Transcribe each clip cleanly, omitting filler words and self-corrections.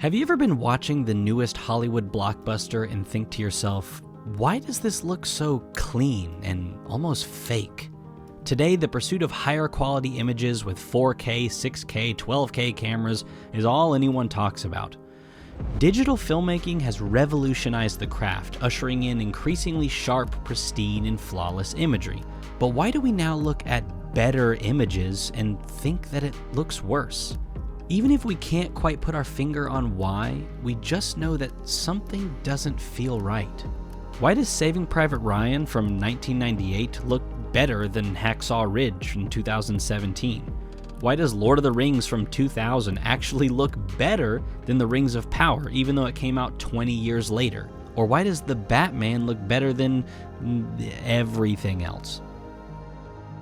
Have you ever been watching the newest Hollywood blockbuster and think to yourself, why does this look so clean and almost fake? Today, the pursuit of higher quality images with 4K, 6K, 12K cameras is all anyone talks about. Digital filmmaking has revolutionized the craft, ushering in increasingly sharp, pristine, and flawless imagery. But why do we now look at better images and think that it looks worse? Even if we can't quite put our finger on why, we just know that something doesn't feel right. Why does Saving Private Ryan from 1998 look better than Hacksaw Ridge in 2017? Why does Lord of the Rings from 2000 actually look better than The Rings of Power, even though it came out 20 years later? Or why does The Batman look better than everything else?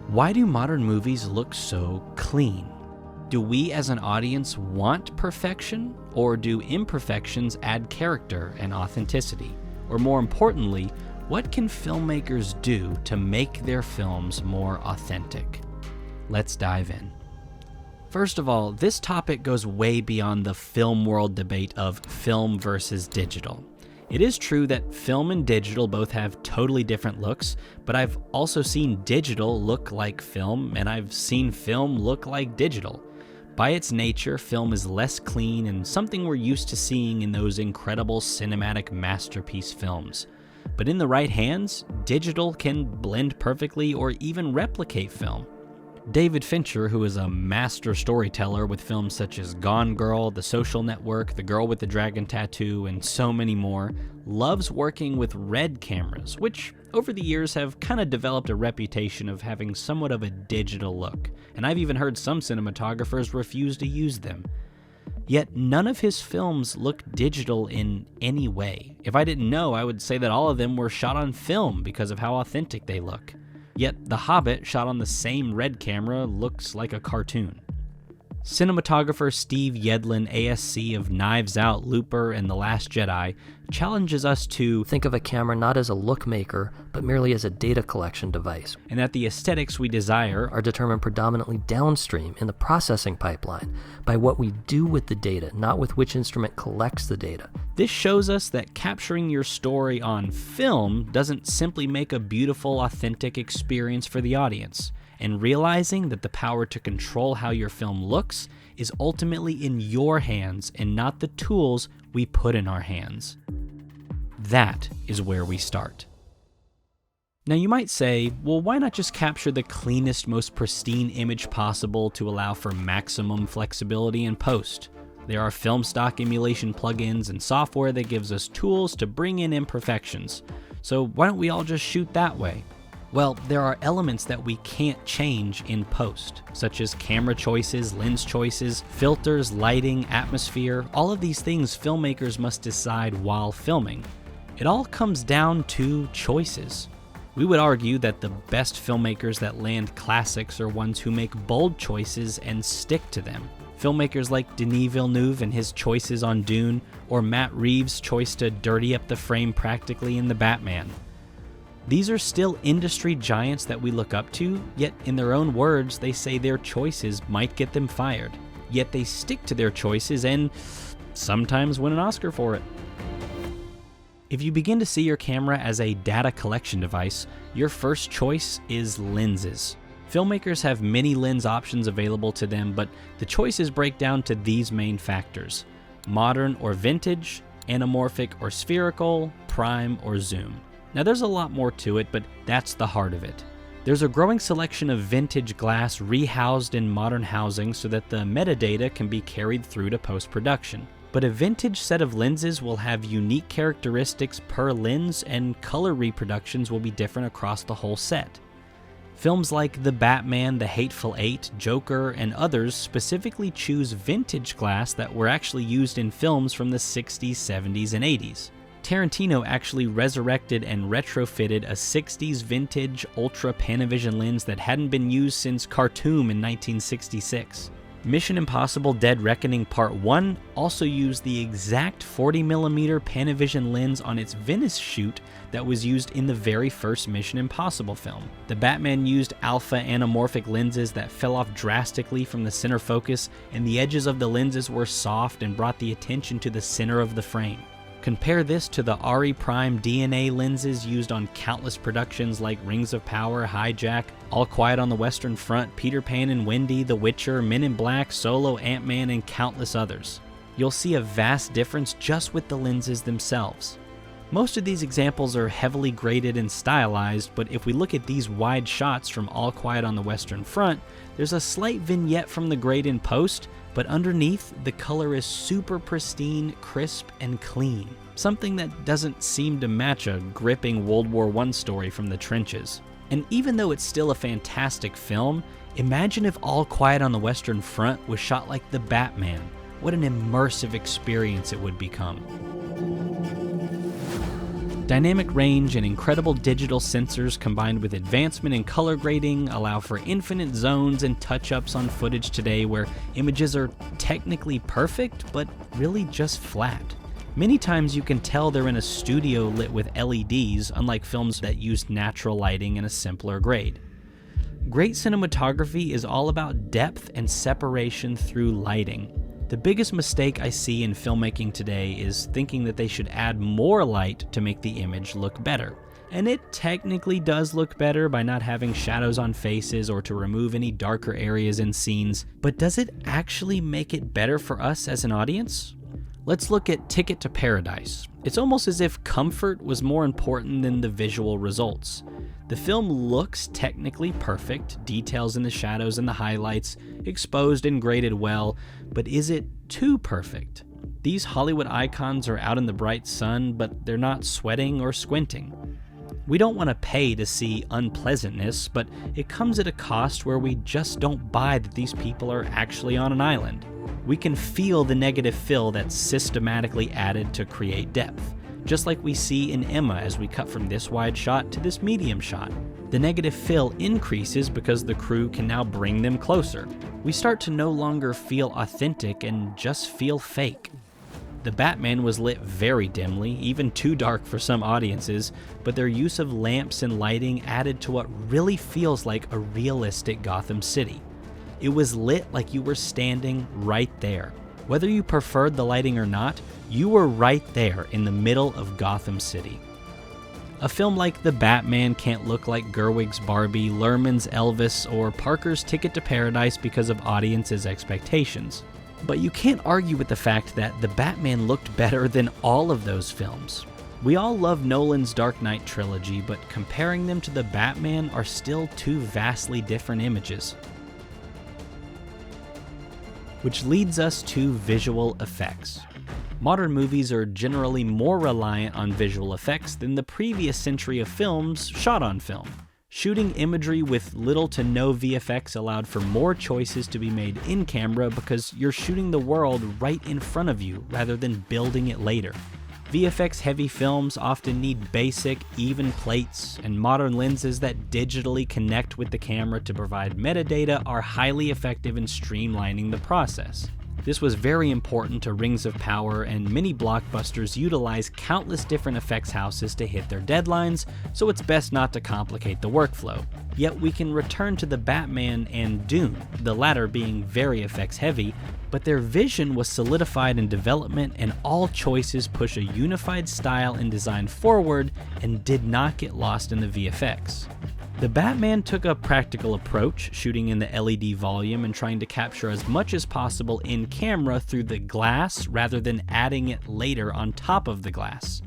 Why do modern movies look so clean? Do we as an audience want perfection, or do imperfections add character and authenticity? Or more importantly, what can filmmakers do to make their films more authentic? Let's dive in. First of all, this topic goes way beyond the film world debate of film versus digital. It is true that film and digital both have totally different looks, but I've also seen digital look like film, and I've seen film look like digital. By its nature, film is less clean and something we're used to seeing in those incredible cinematic masterpiece films. But in the right hands, digital can blend perfectly or even replicate film. David Fincher, who is a master storyteller with films such as Gone Girl, The Social Network, The Girl with the Dragon Tattoo, and so many more, loves working with RED cameras, which over the years have kind of developed a reputation of having somewhat of a digital look, and I've even heard some cinematographers refuse to use them. Yet none of his films look digital in any way. If I didn't know, I would say that all of them were shot on film because of how authentic they look. Yet The Hobbit, shot on the same RED camera, looks like a cartoon. Cinematographer Steve Yedlin, ASC of Knives Out, Looper, and The Last Jedi, challenges us to think of a camera not as a look maker, but merely as a data collection device, and that the aesthetics we desire are determined predominantly downstream in the processing pipeline by what we do with the data, not with which instrument collects the data. This shows us that capturing your story on film doesn't simply make a beautiful, authentic experience for the audience, and realizing that the power to control how your film looks is ultimately in your hands and not the tools we put in our hands. That is where we start. Now you might say, well, why not just capture the cleanest, most pristine image possible to allow for maximum flexibility in post? There are film stock emulation plugins and software that gives us tools to bring in imperfections. So why don't we all just shoot that way? Well, there are elements that we can't change in post, such as camera choices, lens choices, filters, lighting, atmosphere. All of these things filmmakers must decide while filming. It all comes down to choices. We would argue that the best filmmakers that land classics are ones who make bold choices and stick to them. Filmmakers like Denis Villeneuve and his choices on Dune, or Matt Reeves' choice to dirty up the frame practically in The Batman. These are still industry giants that we look up to, yet in their own words, they say their choices might get them fired. Yet they stick to their choices and sometimes win an Oscar for it. If you begin to see your camera as a data collection device, your first choice is lenses. Filmmakers have many lens options available to them, but the choices break down to these main factors: modern or vintage, anamorphic or spherical, prime or zoom. Now there's a lot more to it, but that's the heart of it. There's a growing selection of vintage glass rehoused in modern housing so that the metadata can be carried through to post-production. But a vintage set of lenses will have unique characteristics per lens, and color reproductions will be different across the whole set. Films like The Batman, The Hateful Eight, Joker, and others specifically choose vintage glass that were actually used in films from the 60s, 70s, and 80s. Tarantino actually resurrected and retrofitted a 60s vintage Ultra Panavision lens that hadn't been used since Khartoum in 1966. Mission Impossible Dead Reckoning Part 1 also used the exact 40mm Panavision lens on its Venice shoot that was used in the very first Mission Impossible film. The Batman used alpha anamorphic lenses that fell off drastically from the center focus, and the edges of the lenses were soft and brought the attention to the center of the frame. Compare this to the RE Prime DNA lenses used on countless productions like Rings of Power, Hijack, All Quiet on the Western Front, Peter Pan and Wendy, The Witcher, Men in Black, Solo, Ant-Man, and countless others. You'll see a vast difference just with the lenses themselves. Most of these examples are heavily graded and stylized, but if we look at these wide shots from All Quiet on the Western Front, there's a slight vignette from the grade in post, but underneath, the color is super pristine, crisp, and clean. Something that doesn't seem to match a gripping World War I story from the trenches. And even though it's still a fantastic film, imagine if All Quiet on the Western Front was shot like The Batman. What an immersive experience it would become. Dynamic range and incredible digital sensors combined with advancement in color grading allow for infinite zones and touch-ups on footage today where images are technically perfect, but really just flat. Many times you can tell they're in a studio lit with LEDs, unlike films that used natural lighting and a simpler grade. Great cinematography is all about depth and separation through lighting. The biggest mistake I see in filmmaking today is thinking that they should add more light to make the image look better. And it technically does look better by not having shadows on faces or to remove any darker areas in scenes, but does it actually make it better for us as an audience? Let's look at Ticket to Paradise. It's almost as if comfort was more important than the visual results. The film looks technically perfect, details in the shadows and the highlights, exposed and graded well, but is it too perfect? These Hollywood icons are out in the bright sun, but they're not sweating or squinting. We don't want to pay to see unpleasantness, but it comes at a cost where we just don't buy that these people are actually on an island. We can feel the negative fill that's systematically added to create depth, just like we see in Emma as we cut from this wide shot to this medium shot. The negative fill increases because the crew can now bring them closer. We start to no longer feel authentic and just feel fake. The Batman was lit very dimly, even too dark for some audiences, but their use of lamps and lighting added to what really feels like a realistic Gotham City. It was lit like you were standing right there. Whether you preferred the lighting or not, you were right there in the middle of Gotham City. A film like The Batman can't look like Gerwig's Barbie, Lerman's Elvis, or Parker's Ticket to Paradise because of audiences' expectations. But you can't argue with the fact that The Batman looked better than all of those films. We all love Nolan's Dark Knight trilogy, but comparing them to The Batman are still two vastly different images. Which leads us to visual effects. Modern movies are generally more reliant on visual effects than the previous century of films shot on film. Shooting imagery with little to no VFX allowed for more choices to be made in camera because you're shooting the world right in front of you rather than building it later. VFX-heavy films often need basic, even plates, and modern lenses that digitally connect with the camera to provide metadata are highly effective in streamlining the process. This was very important to Rings of Power, and many blockbusters utilize countless different effects houses to hit their deadlines, so it's best not to complicate the workflow. Yet we can return to The Batman and Dune, the latter being very effects heavy, but their vision was solidified in development and all choices push a unified style and design forward and did not get lost in the VFX. The Batman took a practical approach, shooting in the LED volume and trying to capture as much as possible in camera through the glass rather than adding it later on top of the glass.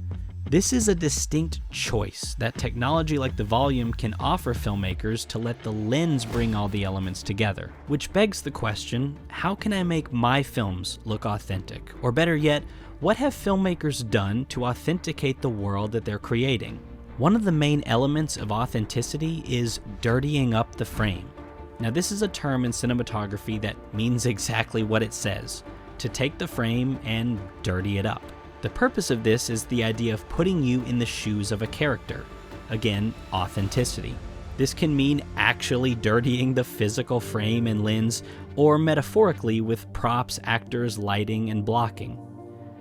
This is a distinct choice that technology like the volume can offer filmmakers to let the lens bring all the elements together. Which begs the question, how can I make my films look authentic? Or better yet, what have filmmakers done to authenticate the world that they're creating? One of the main elements of authenticity is dirtying up the frame. Now this is a term in cinematography that means exactly what it says, to take the frame and dirty it up. The purpose of this is the idea of putting you in the shoes of a character. Again, authenticity. This can mean actually dirtying the physical frame and lens, or metaphorically with props, actors, lighting, and blocking.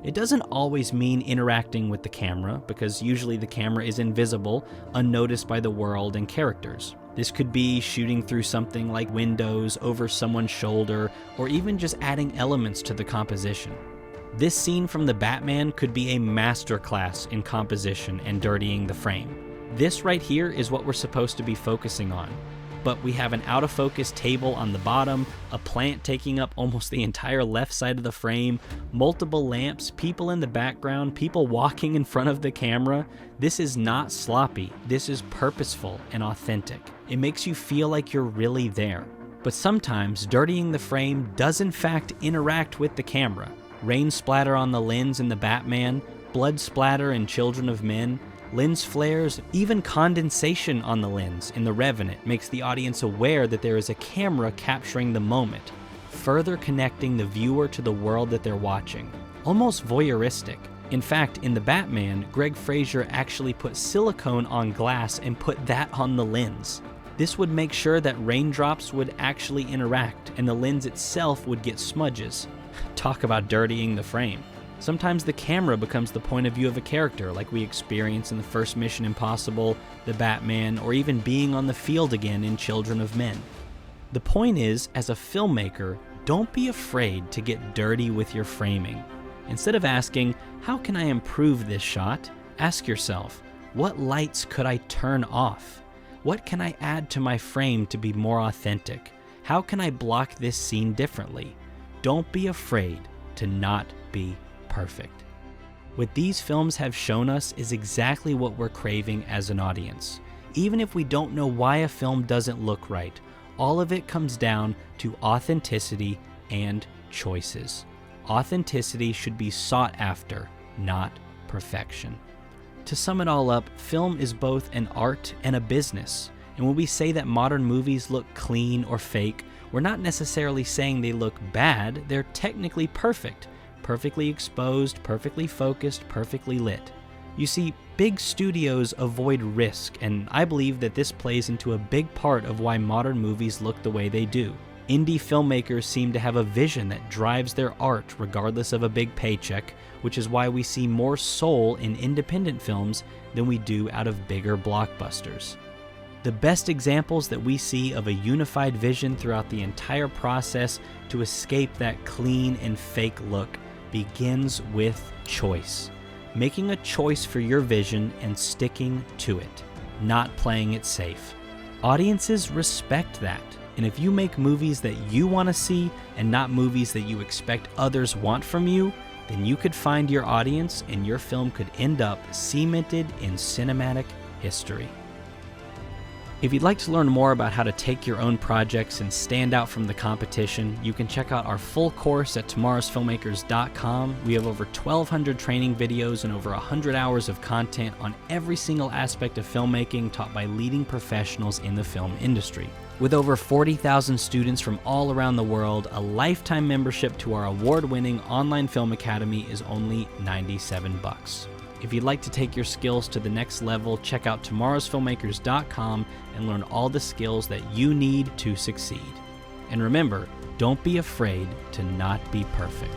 It doesn't always mean interacting with the camera, because usually the camera is invisible, unnoticed by the world and characters. This could be shooting through something like windows, over someone's shoulder, or even just adding elements to the composition. This scene from The Batman could be a masterclass in composition and dirtying the frame. This right here is what we're supposed to be focusing on. But we have an out-of-focus table on the bottom, a plant taking up almost the entire left side of the frame, multiple lamps, people in the background, people walking in front of the camera. This is not sloppy. This is purposeful and authentic. It makes you feel like you're really there. But sometimes dirtying the frame does in fact interact with the camera. Rain splatter on the lens in The Batman, blood splatter in Children of Men, lens flares, even condensation on the lens in The Revenant makes the audience aware that there is a camera capturing the moment, further connecting the viewer to the world that they're watching. Almost voyeuristic. In fact, in The Batman, Greg Fraser actually put silicone on glass and put that on the lens. This would make sure that raindrops would actually interact and the lens itself would get smudges. Talk about dirtying the frame. Sometimes the camera becomes the point of view of a character, like we experience in the first Mission Impossible, The Batman, or even being on the field again in Children of Men. The point is, as a filmmaker, don't be afraid to get dirty with your framing. Instead of asking, how can I improve this shot? Ask yourself, what lights could I turn off? What can I add to my frame to be more authentic? How can I block this scene differently? Don't be afraid to not be perfect. What these films have shown us is exactly what we're craving as an audience. Even if we don't know why a film doesn't look right, all of it comes down to authenticity and choices. Authenticity should be sought after, not perfection. To sum it all up, film is both an art and a business. And when we say that modern movies look clean or fake, we're not necessarily saying they look bad, they're technically perfect. Perfectly exposed, perfectly focused, perfectly lit. You see, big studios avoid risk, and I believe that this plays into a big part of why modern movies look the way they do. Indie filmmakers seem to have a vision that drives their art regardless of a big paycheck, which is why we see more soul in independent films than we do out of bigger blockbusters. The best examples that we see of a unified vision throughout the entire process to escape that clean and fake look begins with choice. Making a choice for your vision and sticking to it, not playing it safe. Audiences respect that, and if you make movies that you want to see and not movies that you expect others want from you, then you could find your audience and your film could end up cemented in cinematic history. If you'd like to learn more about how to take your own projects and stand out from the competition, you can check out our full course at tomorrowsfilmmakers.com. We have over 1,200 training videos and over 100 hours of content on every single aspect of filmmaking taught by leading professionals in the film industry. With over 40,000 students from all around the world, a lifetime membership to our award-winning online film academy is only $97. If you'd like to take your skills to the next level, check out tomorrowsfilmmakers.com and learn all the skills that you need to succeed. And remember, don't be afraid to not be perfect.